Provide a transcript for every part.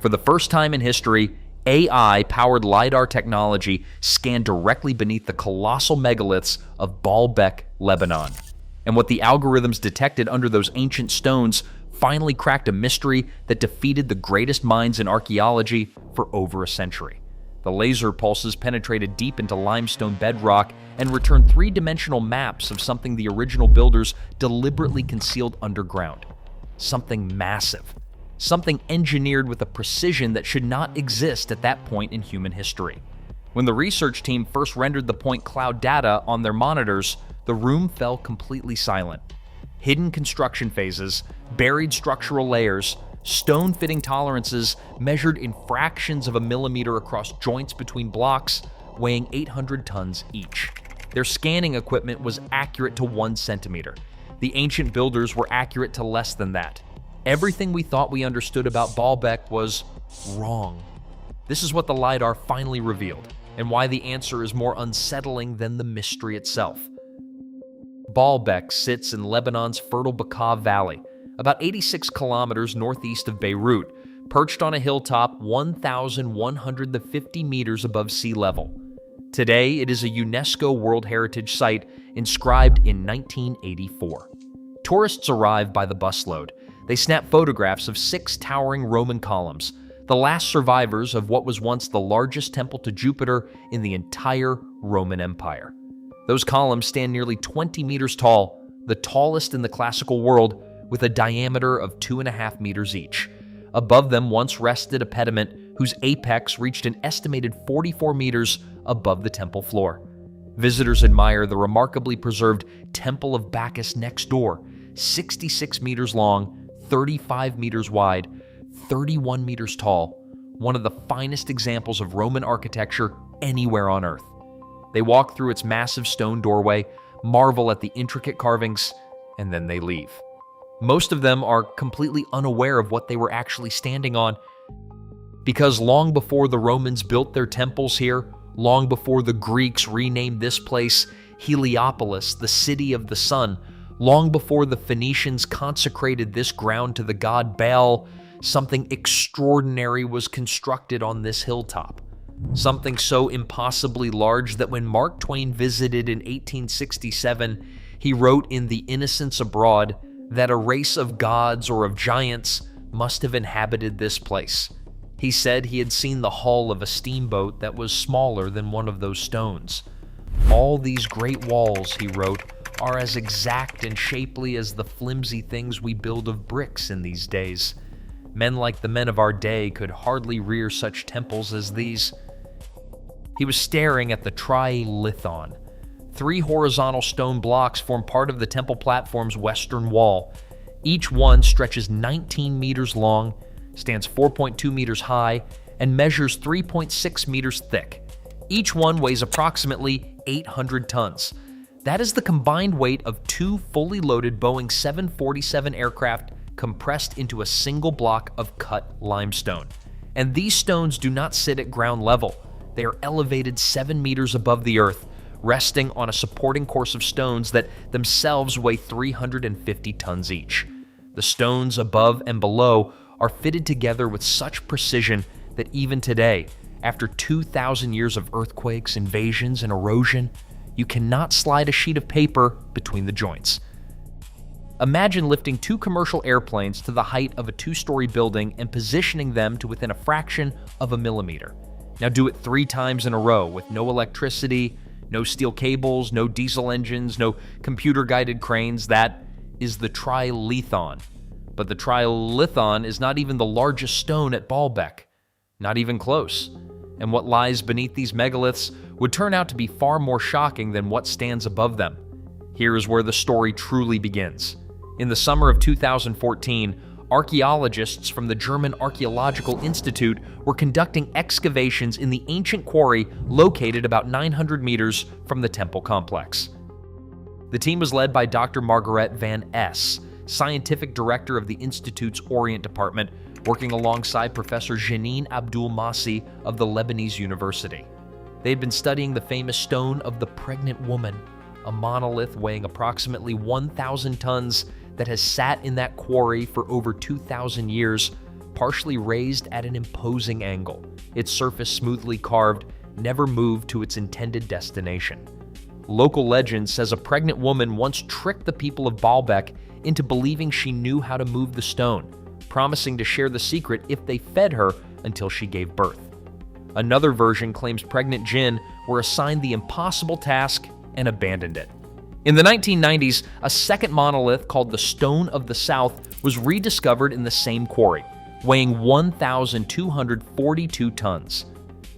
For the first time in history, AI-powered LiDAR technology scanned directly beneath the colossal megaliths of Baalbek, Lebanon. And what the algorithms detected under those ancient stones finally cracked a mystery that defeated the greatest minds in archaeology for over a century. The laser pulses penetrated deep into limestone bedrock and returned three-dimensional maps of something the original builders deliberately concealed underground. Something massive. Something engineered with a precision that should not exist at that point in human history. When the research team first rendered the point cloud data on their monitors, the room fell completely silent. Hidden construction phases, buried structural layers, stone fitting tolerances measured in fractions of a millimeter across joints between blocks, weighing 800 tons each. Their scanning equipment was accurate to 1 centimeter. The ancient builders were accurate to less than that. Everything we thought we understood about Baalbek was wrong. This is what the LiDAR finally revealed, and why the answer is more unsettling than the mystery itself. Baalbek sits in Lebanon's fertile Bekaa Valley, about 86 kilometers northeast of Beirut, perched on a hilltop 1,150 meters above sea level. Today, it is a UNESCO World Heritage Site inscribed in 1984. Tourists arrive by the busload. They snap photographs of 6 towering Roman columns, the last survivors of what was once the largest temple to Jupiter in the entire Roman Empire. Those columns stand nearly 20 meters tall, the tallest in the classical world, with a diameter of 2.5 meters each. Above them once rested a pediment whose apex reached an estimated 44 meters above the temple floor. Visitors admire the remarkably preserved Temple of Bacchus next door, 66 meters long, 35 meters wide, 31 meters tall, one of the finest examples of Roman architecture anywhere on Earth. They walk through its massive stone doorway, marvel at the intricate carvings, and then they leave. Most of them are completely unaware of what they were actually standing on, because long before the Romans built their temples here, long before the Greeks renamed this place Heliopolis, the city of the sun, long before the Phoenicians consecrated this ground to the god Baal, something extraordinary was constructed on this hilltop. Something so impossibly large that when Mark Twain visited in 1867, he wrote in The Innocents Abroad that a race of gods or of giants must have inhabited this place. He said he had seen the hull of a steamboat that was smaller than one of those stones. All these great walls, he wrote, are as exact and shapely as the flimsy things we build of bricks in these days. Men like the men of our day could hardly rear such temples as these. He was staring at the Trilithon. 3 horizontal stone blocks form part of the temple platform's western wall. Each one stretches 19 meters long, stands 4.2 meters high, and measures 3.6 meters thick. Each one weighs approximately 800 tons. That is the combined weight of 2 fully loaded Boeing 747 aircraft compressed into a single block of cut limestone. And these stones do not sit at ground level. They are elevated 7 meters above the earth, resting on a supporting course of stones that themselves weigh 350 tons each. The stones above and below are fitted together with such precision that even today, after 2,000 years of earthquakes, invasions, and erosion, you cannot slide a sheet of paper between the joints. Imagine lifting 2 commercial airplanes to the height of a 2-story building and positioning them to within a fraction of a millimeter. Now do it 3 times in a row with no electricity, no steel cables, no diesel engines, no computer-guided cranes. That is the Trilithon. But the Trilithon is not even the largest stone at Baalbek. Not even close. And what lies beneath these megaliths would turn out to be far more shocking than what stands above them. Here is where the story truly begins. In the summer of 2014, archaeologists from the German Archaeological Institute were conducting excavations in the ancient quarry located about 900 meters from the temple complex. The team was led by Dr. Margaret van Es, scientific director of the Institute's Orient Department, working alongside Professor Jeanine Abdul-Masih of the Lebanese University. They had been studying the famous Stone of the Pregnant Woman, a monolith weighing approximately 1,000 tons that has sat in that quarry for over 2,000 years, partially raised at an imposing angle, its surface smoothly carved, never moved to its intended destination. Local legend says a pregnant woman once tricked the people of Baalbek into believing she knew how to move the stone, promising to share the secret if they fed her until she gave birth. Another version claims pregnant jinn were assigned the impossible task and abandoned it. In the 1990s, a second monolith called the Stone of the South was rediscovered in the same quarry, weighing 1,242 tons.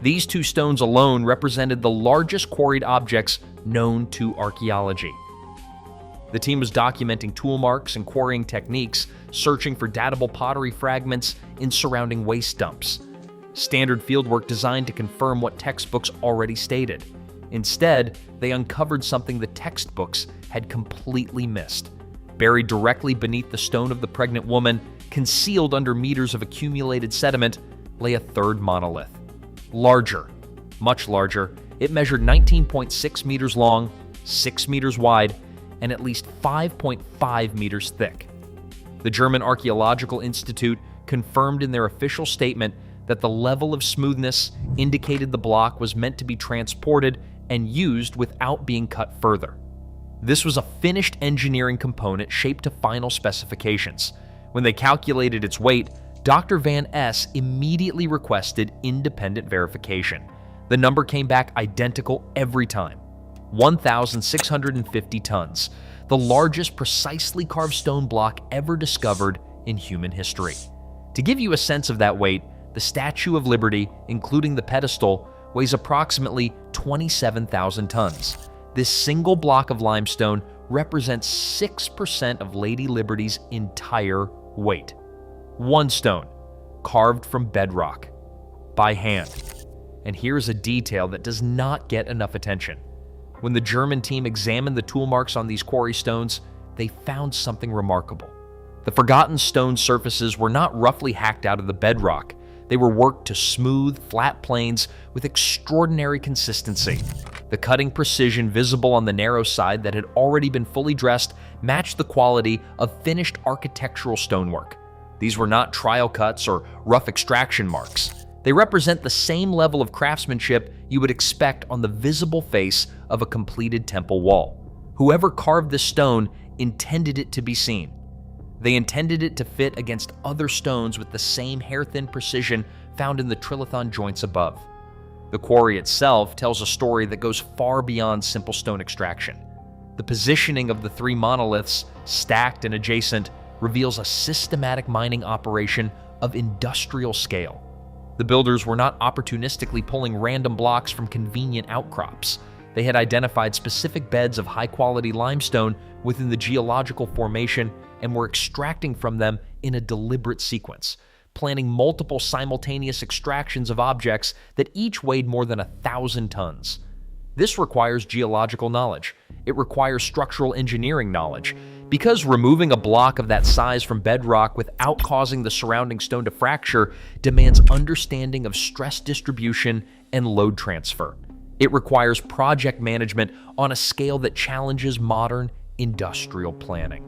These two stones alone represented the largest quarried objects known to archaeology. The team was documenting tool marks and quarrying techniques, searching for datable pottery fragments in surrounding waste dumps. Standard fieldwork designed to confirm what textbooks already stated. Instead, they uncovered something the textbooks had completely missed. Buried directly beneath the stone of the pregnant woman, concealed under meters of accumulated sediment, lay a third monolith. Larger, much larger, it measured 19.6 meters long, 6 meters wide, and at least 5.5 meters thick. The German Archaeological Institute confirmed in their official statement that the level of smoothness indicated the block was meant to be transported and used without being cut further. This was a finished engineering component shaped to final specifications. When they calculated its weight, Dr. Van S. immediately requested independent verification. The number came back identical every time: 1,650 tons, the largest precisely carved stone block ever discovered in human history. To give you a sense of that weight, the Statue of Liberty, including the pedestal, weighs approximately 27,000 tons. This single block of limestone represents 6% of Lady Liberty's entire weight. One stone, carved from bedrock, by hand. And here's a detail that does not get enough attention. When the German team examined the tool marks on these quarry stones, they found something remarkable. The forgotten stone surfaces were not roughly hacked out of the bedrock. They were worked to smooth, flat planes with extraordinary consistency. The cutting precision visible on the narrow side that had already been fully dressed matched the quality of finished architectural stonework. These were not trial cuts or rough extraction marks. They represent the same level of craftsmanship you would expect on the visible face of a completed temple wall. Whoever carved this stone intended it to be seen. They intended it to fit against other stones with the same hair-thin precision found in the Trilithon joints above. The quarry itself tells a story that goes far beyond simple stone extraction. The positioning of the three monoliths, stacked and adjacent, reveals a systematic mining operation of industrial scale. The builders were not opportunistically pulling random blocks from convenient outcrops. They had identified specific beds of high-quality limestone within the geological formation and were extracting from them in a deliberate sequence, planning multiple simultaneous extractions of objects that each weighed more than 1,000 tons. This requires geological knowledge. It requires structural engineering knowledge, because removing a block of that size from bedrock without causing the surrounding stone to fracture demands understanding of stress distribution and load transfer. It requires project management on a scale that challenges modern industrial planning.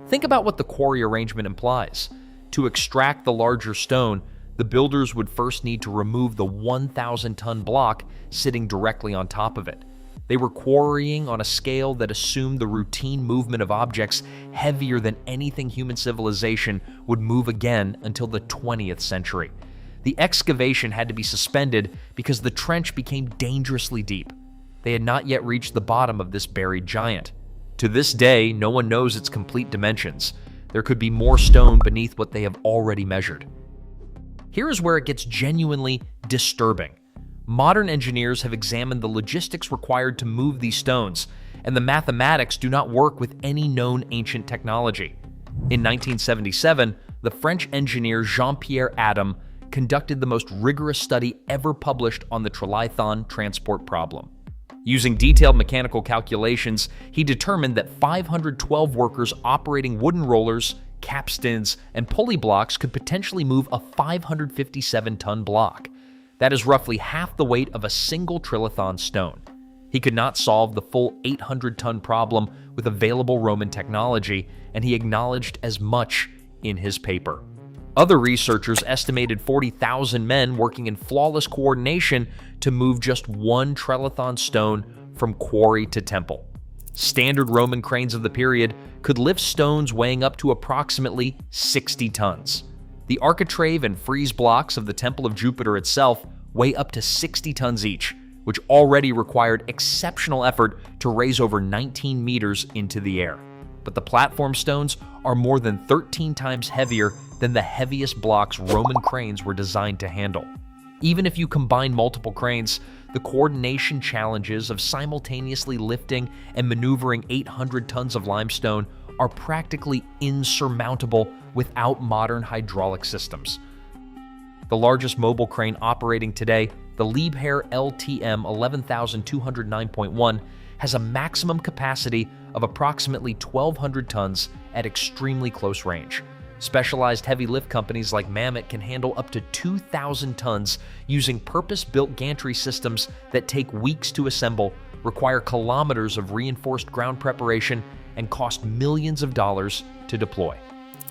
Think about what the quarry arrangement implies. To extract the larger stone, the builders would first need to remove the 1,000-ton block sitting directly on top of it. They were quarrying on a scale that assumed the routine movement of objects heavier than anything human civilization would move again until the 20th century. The excavation had to be suspended because the trench became dangerously deep. They had not yet reached the bottom of this buried giant. To this day, no one knows its complete dimensions. There could be more stone beneath what they have already measured. Here is where it gets genuinely disturbing. Modern engineers have examined the logistics required to move these stones, and the mathematics do not work with any known ancient technology. In 1977, the French engineer Jean-Pierre Adam conducted the most rigorous study ever published on the Trilithon transport problem. Using detailed mechanical calculations, he determined that 512 workers operating wooden rollers, capstans, and pulley blocks could potentially move a 557-ton block. That is roughly half the weight of a single Trilithon stone. He could not solve the full 800-ton problem with available Roman technology, and he acknowledged as much in his paper. Other researchers estimated 40,000 men working in flawless coordination to move just one Trilithon stone from quarry to temple. Standard Roman cranes of the period could lift stones weighing up to approximately 60 tons. The architrave and frieze blocks of the Temple of Jupiter itself weigh up to 60 tons each, which already required exceptional effort to raise over 19 meters into the air. But the platform stones are more than 13 times heavier than the heaviest blocks Roman cranes were designed to handle. Even if you combine multiple cranes, the coordination challenges of simultaneously lifting and maneuvering 800 tons of limestone are practically insurmountable without modern hydraulic systems. The largest mobile crane operating today, the Liebherr LTM 11209.1, has a maximum capacity of approximately 1,200 tons at extremely close range. Specialized heavy lift companies like Mammoth can handle up to 2,000 tons using purpose-built gantry systems that take weeks to assemble, require kilometers of reinforced ground preparation, and cost millions of dollars to deploy.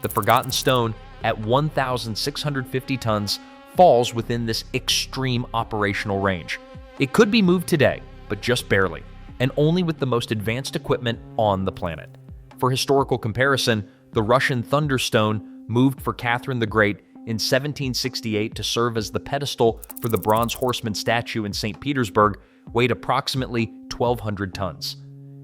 The Forgotten Stone, at 1,650 tons, falls within this extreme operational range. It could be moved today, but just barely, and only with the most advanced equipment on the planet. For historical comparison, the Russian Thunderstone, moved for Catherine the Great in 1768 to serve as the pedestal for the bronze horseman statue in St. Petersburg, weighed approximately 1,200 tons.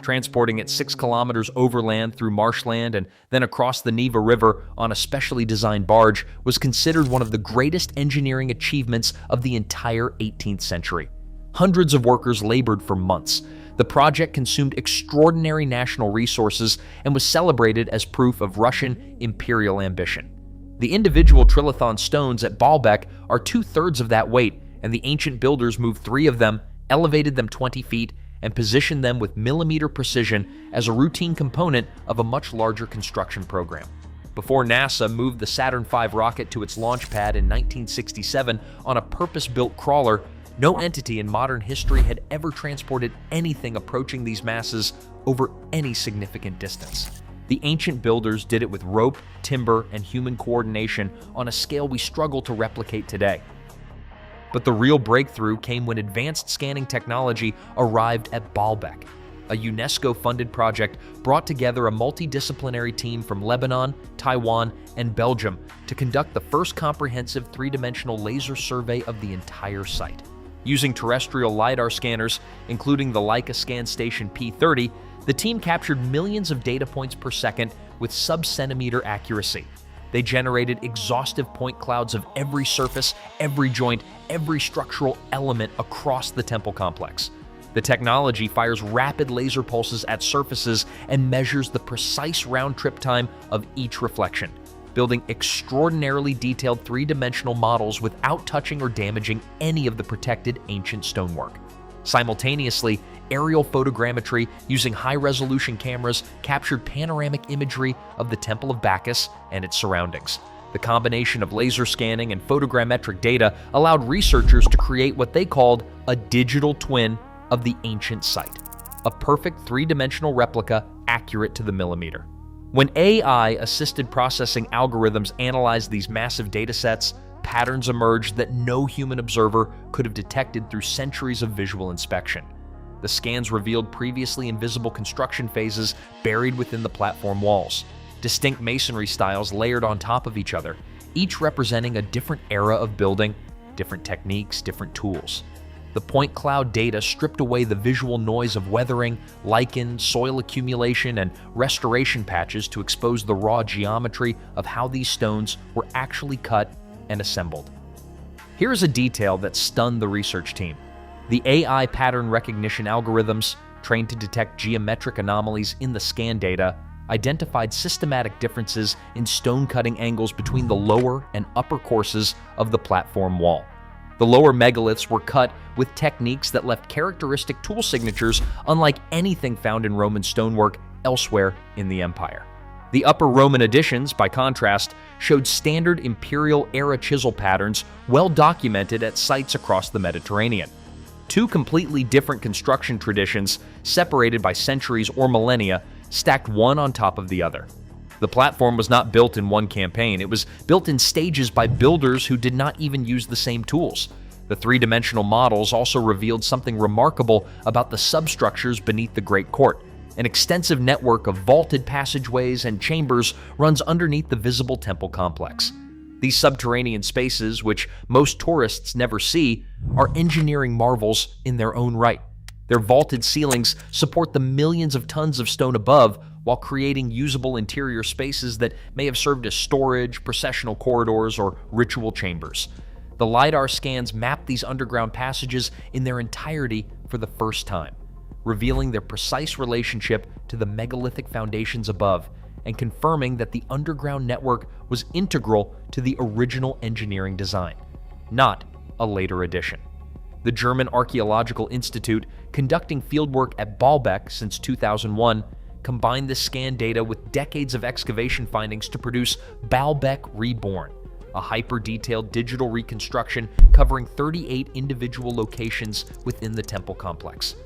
Transporting it 6 kilometers overland through marshland and then across the Neva River on a specially designed barge was considered one of the greatest engineering achievements of the entire 18th century. Hundreds of workers labored for months. The project consumed extraordinary national resources and was celebrated as proof of Russian imperial ambition. The individual Trilithon stones at Baalbek are 2/3 of that weight, and the ancient builders moved 3 of them, elevated them 20 feet, and positioned them with millimeter precision as a routine component of a much larger construction program. Before NASA moved the Saturn V rocket to its launch pad in 1967 on a purpose-built crawler, no entity in modern history had ever transported anything approaching these masses over any significant distance. The ancient builders did it with rope, timber, and human coordination on a scale we struggle to replicate today. But the real breakthrough came when advanced scanning technology arrived at Baalbek. A UNESCO-funded project brought together a multidisciplinary team from Lebanon, Taiwan, and Belgium to conduct the first comprehensive three-dimensional laser survey of the entire site. Using terrestrial LiDAR scanners, including the Leica Scan Station P30, the team captured millions of data points per second with sub-centimeter accuracy. They generated exhaustive point clouds of every surface, every joint, every structural element across the temple complex. The technology fires rapid laser pulses at surfaces and measures the precise round-trip time of each reflection, building extraordinarily detailed three-dimensional models without touching or damaging any of the protected ancient stonework. Simultaneously, aerial photogrammetry using high-resolution cameras captured panoramic imagery of the Temple of Bacchus and its surroundings. The combination of laser scanning and photogrammetric data allowed researchers to create what they called a digital twin of the ancient site, a perfect three-dimensional replica accurate to the millimeter. When AI-assisted processing algorithms analyzed these massive datasets, patterns emerged that no human observer could have detected through centuries of visual inspection. The scans revealed previously invisible construction phases buried within the platform walls, distinct masonry styles layered on top of each other, each representing a different era of building, different techniques, different tools. The point cloud data stripped away the visual noise of weathering, lichen, soil accumulation, and restoration patches to expose the raw geometry of how these stones were actually cut and assembled. Here is a detail that stunned the research team. The AI pattern recognition algorithms, trained to detect geometric anomalies in the scan data, identified systematic differences in stone cutting angles between the lower and upper courses of the platform wall. The lower megaliths were cut with techniques that left characteristic tool signatures unlike anything found in Roman stonework elsewhere in the empire. The upper Roman additions, by contrast, showed standard imperial-era chisel patterns well documented at sites across the Mediterranean. Two completely different construction traditions, separated by centuries or millennia, stacked one on top of the other. The platform was not built in one campaign. It was built in stages by builders who did not even use the same tools. The three-dimensional models also revealed something remarkable about the substructures beneath the Great Court. An extensive network of vaulted passageways and chambers runs underneath the visible temple complex. These subterranean spaces, which most tourists never see, are engineering marvels in their own right. Their vaulted ceilings support the millions of tons of stone above, while creating usable interior spaces that may have served as storage, processional corridors, or ritual chambers. The LiDAR scans map these underground passages in their entirety for the first time, revealing their precise relationship to the megalithic foundations above and confirming that the underground network was integral to the original engineering design, not a later addition. The German Archaeological Institute, conducting fieldwork at Baalbek since 2001, combined this scan data with decades of excavation findings to produce Baalbek Reborn, a hyper-detailed digital reconstruction covering 38 individual locations within the temple complex.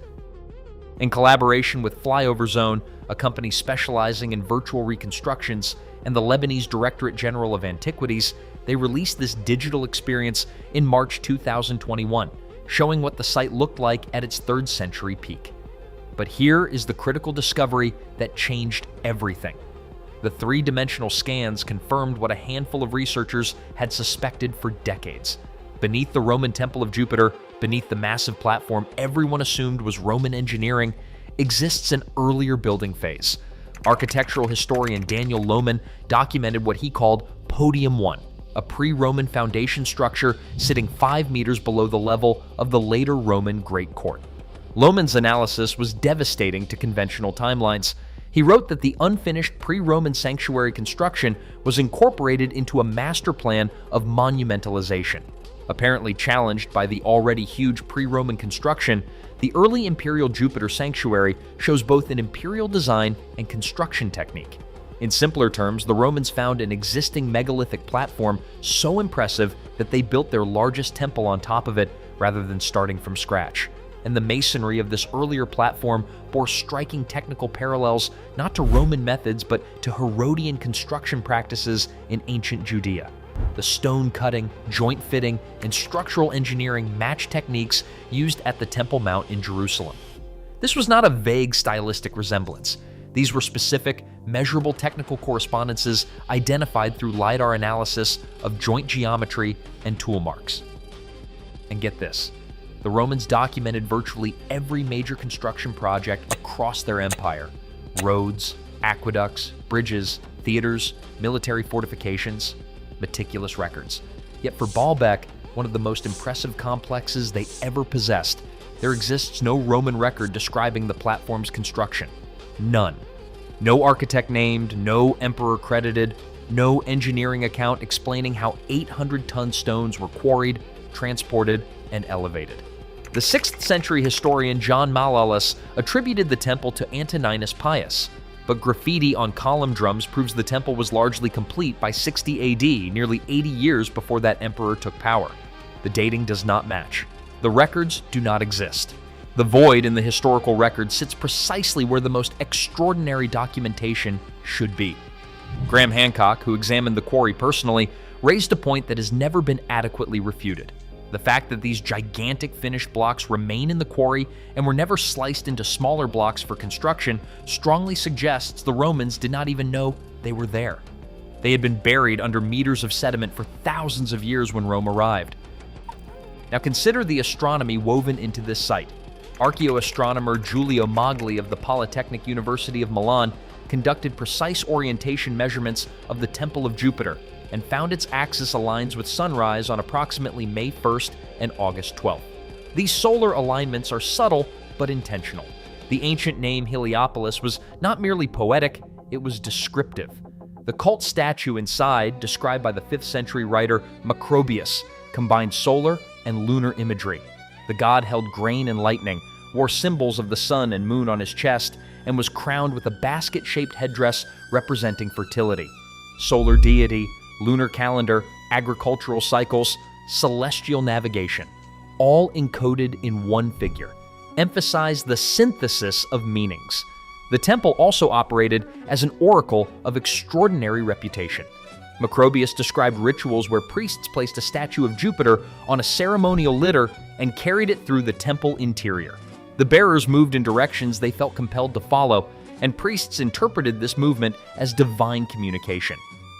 In collaboration with Flyover Zone, a company specializing in virtual reconstructions, and the Lebanese Directorate General of Antiquities, they released this digital experience in March 2021, showing what the site looked like at its 3rd century peak. But here is the critical discovery that changed everything. The three-dimensional scans confirmed what a handful of researchers had suspected for decades. Beneath the Roman Temple of Jupiter, beneath the massive platform everyone assumed was Roman engineering, exists an earlier building phase. Architectural historian Daniel Lohmann documented what he called Podium One, a pre-Roman foundation structure sitting 5 meters below the level of the later Roman Great Court. Lohmann's analysis was devastating to conventional timelines. He wrote that the unfinished pre-Roman sanctuary construction was incorporated into a master plan of monumentalization. Apparently challenged by the already huge pre-Roman construction, the early imperial Jupiter sanctuary shows both an imperial design and construction technique. In simpler terms, the Romans found an existing megalithic platform so impressive that they built their largest temple on top of it rather than starting from scratch. And the masonry of this earlier platform bore striking technical parallels not to Roman methods but to Herodian construction practices in ancient Judea. The stone cutting, joint fitting, and structural engineering matched techniques used at the Temple Mount in Jerusalem. This was not a vague stylistic resemblance. These were specific, measurable technical correspondences identified through LiDAR analysis of joint geometry and tool marks. And get this, the Romans documented virtually every major construction project across their empire: roads, aqueducts, bridges, theaters, military fortifications, meticulous records. Yet for Baalbek, one of the most impressive complexes they ever possessed, there exists no Roman record describing the platform's construction. None. No architect named, no emperor credited, no engineering account explaining how 800-ton stones were quarried, transported, and elevated. The 6th century historian John Malalas attributed the temple to Antoninus Pius, but graffiti on column drums proves the temple was largely complete by 60 AD, nearly 80 years before that emperor took power. The dating does not match. The records do not exist. The void in the historical record sits precisely where the most extraordinary documentation should be. Graham Hancock, who examined the quarry personally, raised a point that has never been adequately refuted. The fact that these gigantic finished blocks remain in the quarry and were never sliced into smaller blocks for construction strongly suggests the Romans did not even know they were there. They had been buried under meters of sediment for thousands of years when Rome arrived. Now consider the astronomy woven into this site. Archaeoastronomer Giulio Magli of the Polytechnic University of Milan conducted precise orientation measurements of the Temple of Jupiter and found its axis aligns with sunrise on approximately May 1st and August 12th. These solar alignments are subtle but intentional. The ancient name Heliopolis was not merely poetic, it was descriptive. The cult statue inside, described by the 5th century writer Macrobius, combined solar and lunar imagery. The god held grain and lightning, wore symbols of the sun and moon on his chest, and was crowned with a basket-shaped headdress representing fertility. Solar deity, lunar calendar, agricultural cycles, celestial navigation, all encoded in one figure, emphasize the synthesis of meanings. The temple also operated as an oracle of extraordinary reputation. Macrobius described rituals where priests placed a statue of Jupiter on a ceremonial litter and carried it through the temple interior. The bearers moved in directions they felt compelled to follow, and priests interpreted this movement as divine communication.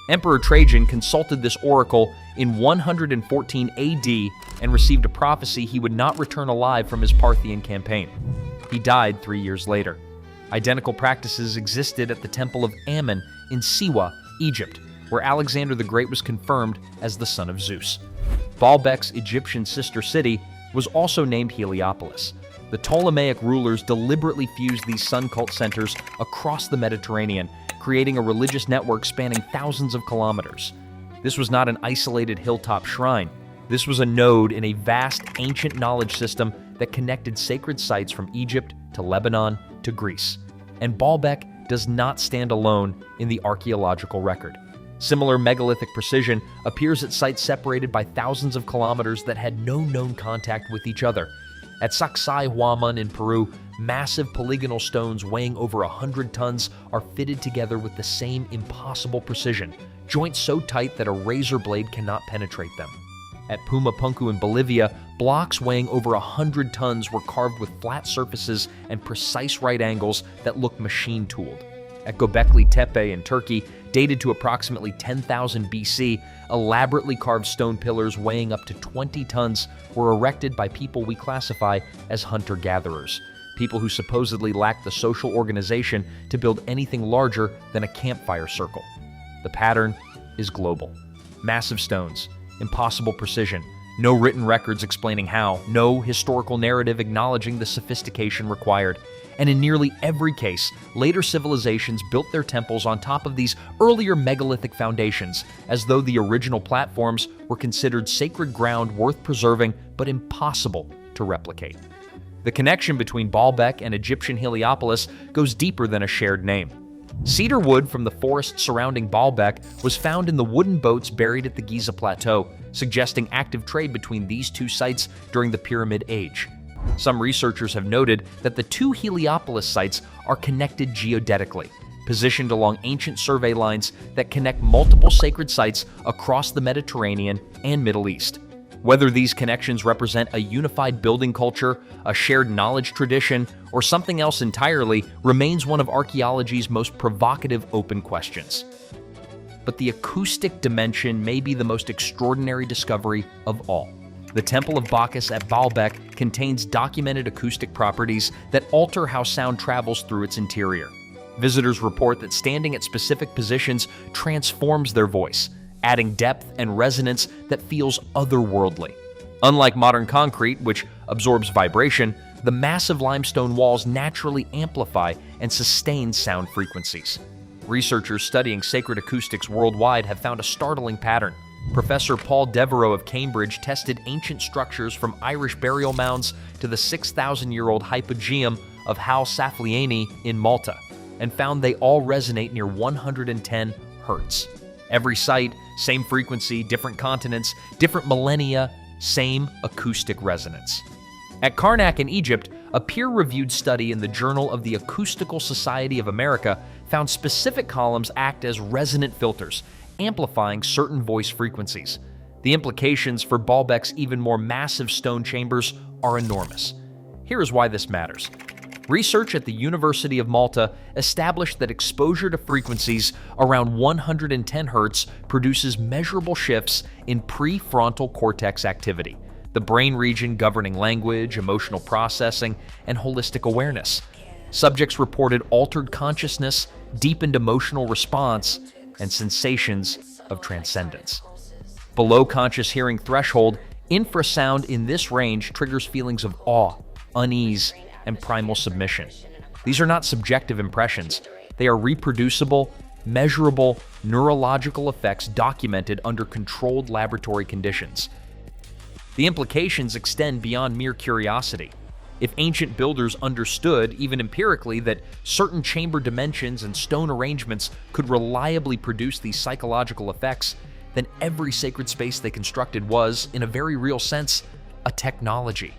Emperor Trajan consulted this oracle in 114 AD and received a prophecy he would not return alive from his Parthian campaign. He died 3 years later. Identical practices existed at the Temple of Ammon in Siwa, Egypt, where Alexander the Great was confirmed as the son of Zeus. Baalbek's Egyptian sister city was also named Heliopolis. The Ptolemaic rulers deliberately fused these sun cult centers across the Mediterranean, creating a religious network spanning thousands of kilometers. This was not an isolated hilltop shrine. This was a node in a vast ancient knowledge system that connected sacred sites from Egypt to Lebanon to Greece. And Baalbek does not stand alone in the archaeological record. Similar megalithic precision appears at sites separated by thousands of kilometers that had no known contact with each other. At Sacsay Huaman in Peru, massive polygonal stones weighing over 100 tons are fitted together with the same impossible precision, joints so tight that a razor blade cannot penetrate them. At Pumapunku in Bolivia, blocks weighing over 100 tons were carved with flat surfaces and precise right angles that look machine-tooled. At Göbekli Tepe in Turkey, dated to approximately 10,000 BC, elaborately carved stone pillars weighing up to 20 tons were erected by people we classify as hunter-gatherers, people who supposedly lacked the social organization to build anything larger than a campfire circle. The pattern is global. Massive stones, impossible precision, no written records explaining how, no historical narrative acknowledging the sophistication required. And in nearly every case, later civilizations built their temples on top of these earlier megalithic foundations, as though the original platforms were considered sacred ground worth preserving but impossible to replicate. The connection between Baalbek and Egyptian Heliopolis goes deeper than a shared name. Cedar wood from the forest surrounding Baalbek was found in the wooden boats buried at the Giza Plateau, suggesting active trade between these two sites during the Pyramid Age. Some researchers have noted that the two Heliopolis sites are connected geodetically, positioned along ancient survey lines that connect multiple sacred sites across the Mediterranean and Middle East. Whether these connections represent a unified building culture, a shared knowledge tradition, or something else entirely remains one of archaeology's most provocative open questions. But the acoustic dimension may be the most extraordinary discovery of all. The Temple of Bacchus at Baalbek contains documented acoustic properties that alter how sound travels through its interior. Visitors report that standing at specific positions transforms their voice, adding depth and resonance that feels otherworldly. Unlike modern concrete, which absorbs vibration, the massive limestone walls naturally amplify and sustain sound frequencies. Researchers studying sacred acoustics worldwide have found a startling pattern. Professor Paul Devereux of Cambridge tested ancient structures from Irish burial mounds to the 6,000-year-old hypogeum of Hal Saflieni in Malta, and found they all resonate near 110 hertz. Every site, same frequency, different continents, different millennia, same acoustic resonance. At Karnak in Egypt, a peer-reviewed study in the Journal of the Acoustical Society of America found specific columns act as resonant filters, amplifying certain voice frequencies. The implications for Baalbek's even more massive stone chambers are enormous. Here is why this matters. Research at the University of Malta established that exposure to frequencies around 110 Hz produces measurable shifts in prefrontal cortex activity, the brain region governing language, emotional processing, and holistic awareness. Subjects reported altered consciousness, deepened emotional response, and sensations of transcendence. Below conscious hearing threshold, infrasound in this range triggers feelings of awe, unease, and primal submission. These are not subjective impressions. They are reproducible, measurable neurological effects documented under controlled laboratory conditions. The implications extend beyond mere curiosity. If ancient builders understood, even empirically, that certain chamber dimensions and stone arrangements could reliably produce these psychological effects, then every sacred space they constructed was, in a very real sense, a technology,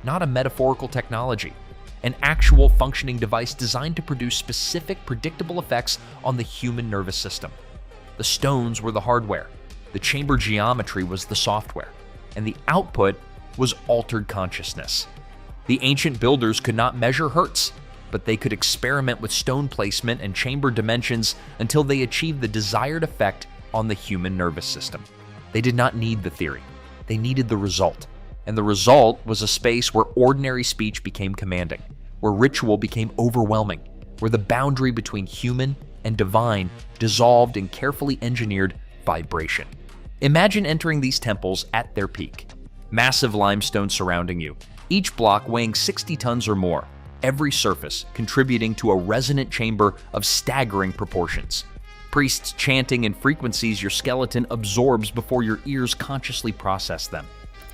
not a metaphorical technology. an actual functioning device designed to produce specific, predictable effects on the human nervous system. The stones were the hardware, the chamber geometry was the software, and the output was altered consciousness. The ancient builders could not measure hertz, but they could experiment with stone placement and chamber dimensions until they achieved the desired effect on the human nervous system. They did not need the theory, they needed the result. And the result was a space where ordinary speech became commanding, where ritual became overwhelming, where the boundary between human and divine dissolved in carefully engineered vibration. Imagine entering these temples at their peak. Massive limestone surrounding you, each block weighing 60 tons or more, every surface contributing to a resonant chamber of staggering proportions. Priests chanting in frequencies your skeleton absorbs before your ears consciously process them.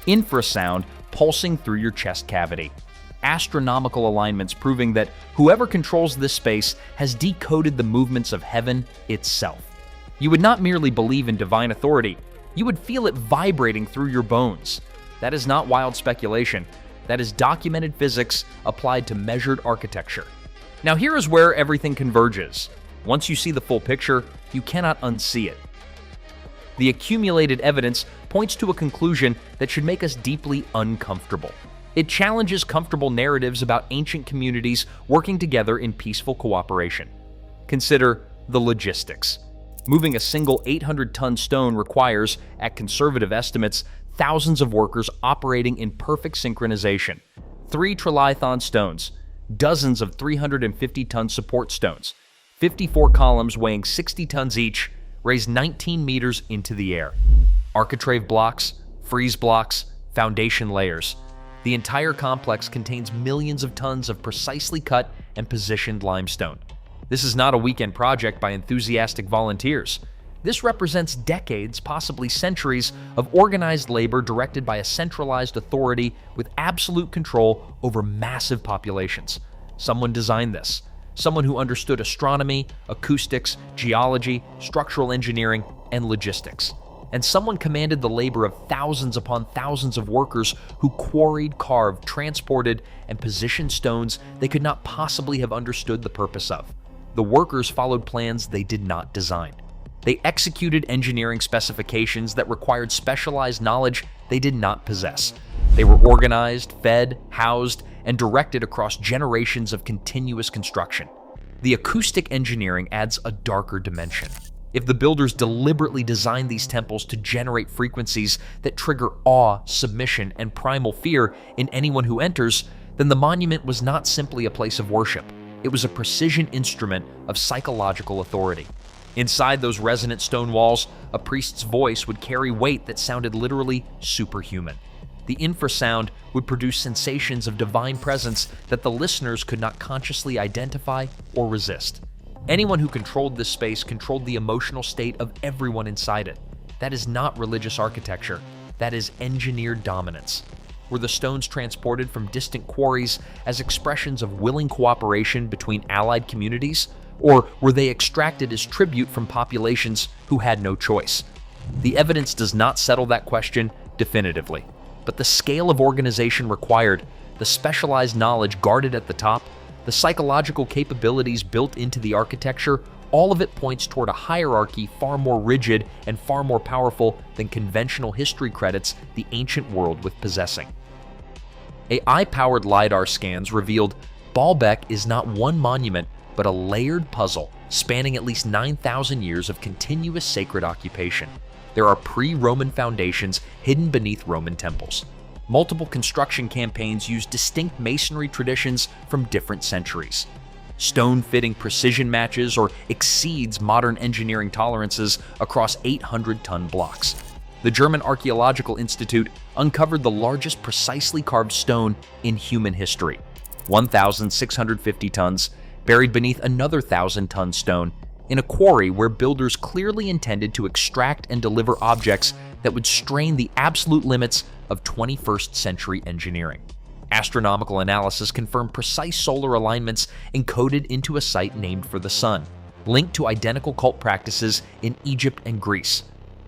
Infrasound pulsing through your chest cavity. Astronomical alignments proving that whoever controls this space has decoded the movements of heaven itself. You would not merely believe in divine authority, you would feel it vibrating through your bones. That is not wild speculation. That is documented physics applied to measured architecture. Now here is where everything converges. Once you see the full picture, you cannot unsee it. The accumulated evidence points to a conclusion that should make us deeply uncomfortable. It challenges comfortable narratives about ancient communities working together in peaceful cooperation. Consider the logistics. Moving a single 800-ton stone requires, at conservative estimates, thousands of workers operating in perfect synchronization. 3 Trilithon stones, dozens of 350-ton support stones, 54 columns weighing 60 tons each, raise 19 meters into the air. Architrave blocks, frieze blocks, foundation layers. The entire complex contains millions of tons of precisely cut and positioned limestone. This is not a weekend project by enthusiastic volunteers. This represents decades, possibly centuries, of organized labor directed by a centralized authority with absolute control over massive populations. Someone designed this. Someone who understood astronomy, acoustics, geology, structural engineering, and logistics. And someone commanded the labor of thousands upon thousands of workers who quarried, carved, transported, and positioned stones they could not possibly have understood the purpose of. The workers followed plans they did not design. They executed engineering specifications that required specialized knowledge they did not possess. They were organized, fed, housed, and directed across generations of continuous construction. The acoustic engineering adds a darker dimension. If the builders deliberately designed these temples to generate frequencies that trigger awe, submission, and primal fear in anyone who enters, then the monument was not simply a place of worship. It was a precision instrument of psychological authority. Inside those resonant stone walls, a priest's voice would carry weight that sounded literally superhuman. The infrasound would produce sensations of divine presence that the listeners could not consciously identify or resist. Anyone who controlled this space controlled the emotional state of everyone inside it. That is not religious architecture. That is engineered dominance. Were the stones transported from distant quarries as expressions of willing cooperation between allied communities? Or were they extracted as tribute from populations who had no choice? The evidence does not settle that question definitively, but the scale of organization required, the specialized knowledge guarded at the top, the psychological capabilities built into the architecture, all of it points toward a hierarchy far more rigid and far more powerful than conventional history credits the ancient world with possessing. AI-powered LiDAR scans revealed Baalbek is not one monument, but a layered puzzle spanning at least 9,000 years of continuous sacred occupation. There are pre-Roman foundations hidden beneath Roman temples. Multiple construction campaigns use distinct masonry traditions from different centuries. Stone-fitting precision matches or exceeds modern engineering tolerances across 800-ton blocks. The German Archaeological Institute uncovered the largest precisely carved stone in human history, 1,650 tons, buried beneath another 1,000-ton stone in a quarry where builders clearly intended to extract and deliver objects that would strain the absolute limits of 21st century engineering. Astronomical analysis confirmed precise solar alignments encoded into a site named for the sun, linked to identical cult practices in Egypt and Greece.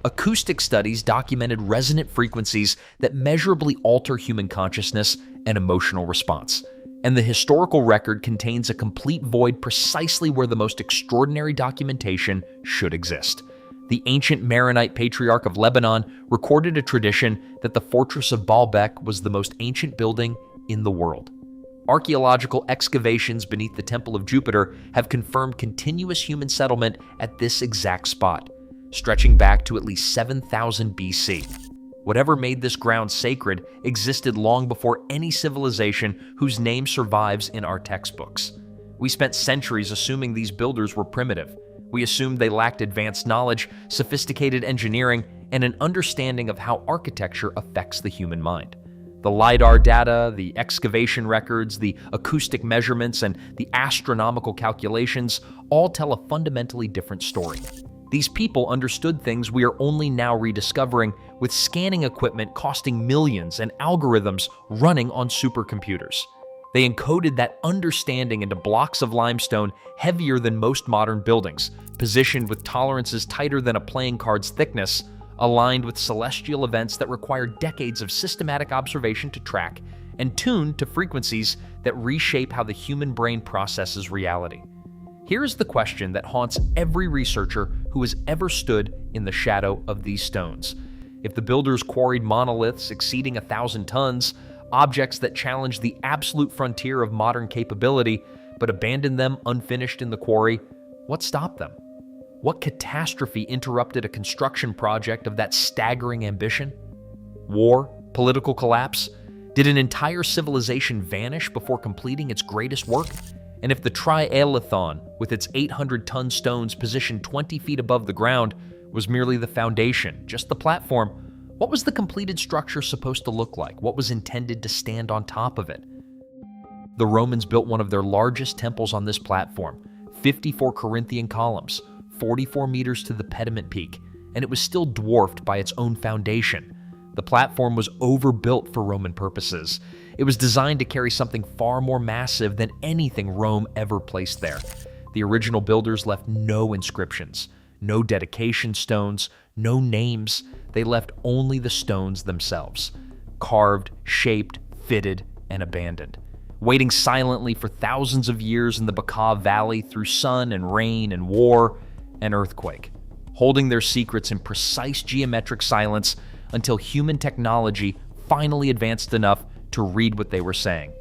Acoustic studies documented resonant frequencies that measurably alter human consciousness and emotional response. And the historical record contains a complete void precisely where the most extraordinary documentation should exist. The ancient Maronite patriarch of Lebanon recorded a tradition that the fortress of Baalbek was the most ancient building in the world. Archaeological excavations beneath the Temple of Jupiter have confirmed continuous human settlement at this exact spot, stretching back to at least 7,000 BC. Whatever made this ground sacred existed long before any civilization whose name survives in our textbooks. We spent centuries assuming these builders were primitive. We assumed they lacked advanced knowledge, sophisticated engineering, and an understanding of how architecture affects the human mind. The LiDAR data, the excavation records, the acoustic measurements, and the astronomical calculations all tell a fundamentally different story. These people understood things we are only now rediscovering, with scanning equipment costing millions and algorithms running on supercomputers. They encoded that understanding into blocks of limestone heavier than most modern buildings, positioned with tolerances tighter than a playing card's thickness, aligned with celestial events that require decades of systematic observation to track, and tuned to frequencies that reshape how the human brain processes reality. Here is the question that haunts every researcher who has ever stood in the shadow of these stones. If the builders quarried monoliths exceeding 1,000 tons, objects that challenge the absolute frontier of modern capability, but abandoned them unfinished in the quarry, what stopped them? What catastrophe interrupted a construction project of that staggering ambition? War? Political collapse? Did an entire civilization vanish before completing its greatest work? And if the Trilithon, with its 800-ton stones positioned 20 feet above the ground, was merely the foundation, just the platform, what was the completed structure supposed to look like? What was intended to stand on top of it? The Romans built one of their largest temples on this platform, 54 Corinthian columns, 44 meters to the pediment peak, and it was still dwarfed by its own foundation. The platform was overbuilt for Roman purposes. It was designed to carry something far more massive than anything Rome ever placed there. The original builders left no inscriptions, no dedication stones, no names. They left only the stones themselves, carved, shaped, fitted, and abandoned, waiting silently for thousands of years in the Bekaa Valley through sun and rain and war and earthquake, holding their secrets in precise geometric silence until human technology finally advanced enough to read what they were saying.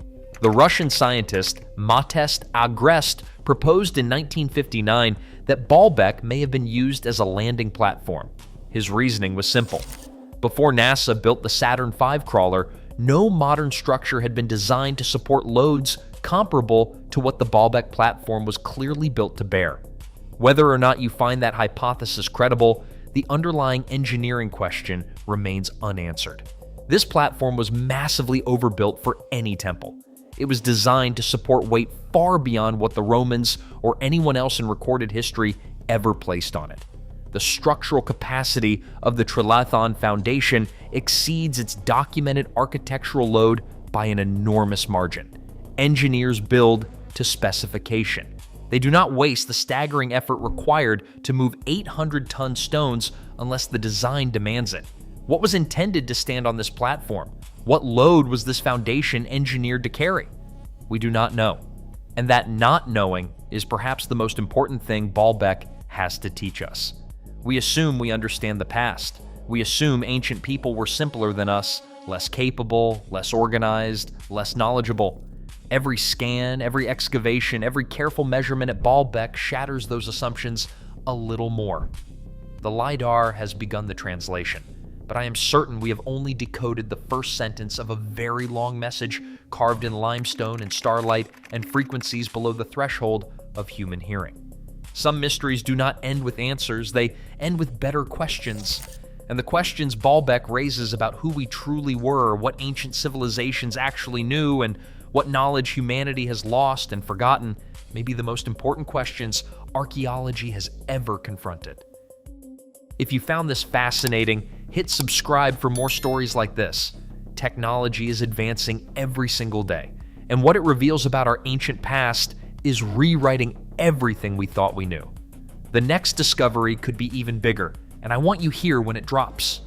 The Russian scientist Modest Agrest proposed in 1959 that Baalbek may have been used as a landing platform. His reasoning was simple. Before NASA built the Saturn V crawler, no modern structure had been designed to support loads comparable to what the Baalbek platform was clearly built to bear. Whether or not you find that hypothesis credible, the underlying engineering question remains unanswered. This platform was massively overbuilt for any temple. It was designed to support weight far beyond what the Romans or anyone else in recorded history ever placed on it. The structural capacity of the Trilithon foundation exceeds its documented architectural load by an enormous margin. Engineers build to specification. They do not waste the staggering effort required to move 800-ton stones unless the design demands it. What was intended to stand on this platform? What load was this foundation engineered to carry? We do not know. And that not knowing is perhaps the most important thing Baalbek has to teach us. We assume we understand the past. We assume ancient people were simpler than us, less capable, less organized, less knowledgeable. Every scan, every excavation, every careful measurement at Baalbek shatters those assumptions a little more. The LiDAR has begun the translation, but I am certain we have only decoded the first sentence of a very long message carved in limestone and starlight and frequencies below the threshold of human hearing. Some mysteries do not end with answers, they end with better questions. And the questions Baalbek raises about who we truly were, what ancient civilizations actually knew, and what knowledge humanity has lost and forgotten may be the most important questions archaeology has ever confronted. If you found this fascinating, hit subscribe for more stories like this. Technology is advancing every single day, and what it reveals about our ancient past is rewriting everything we thought we knew. The next discovery could be even bigger, and I want you here when it drops.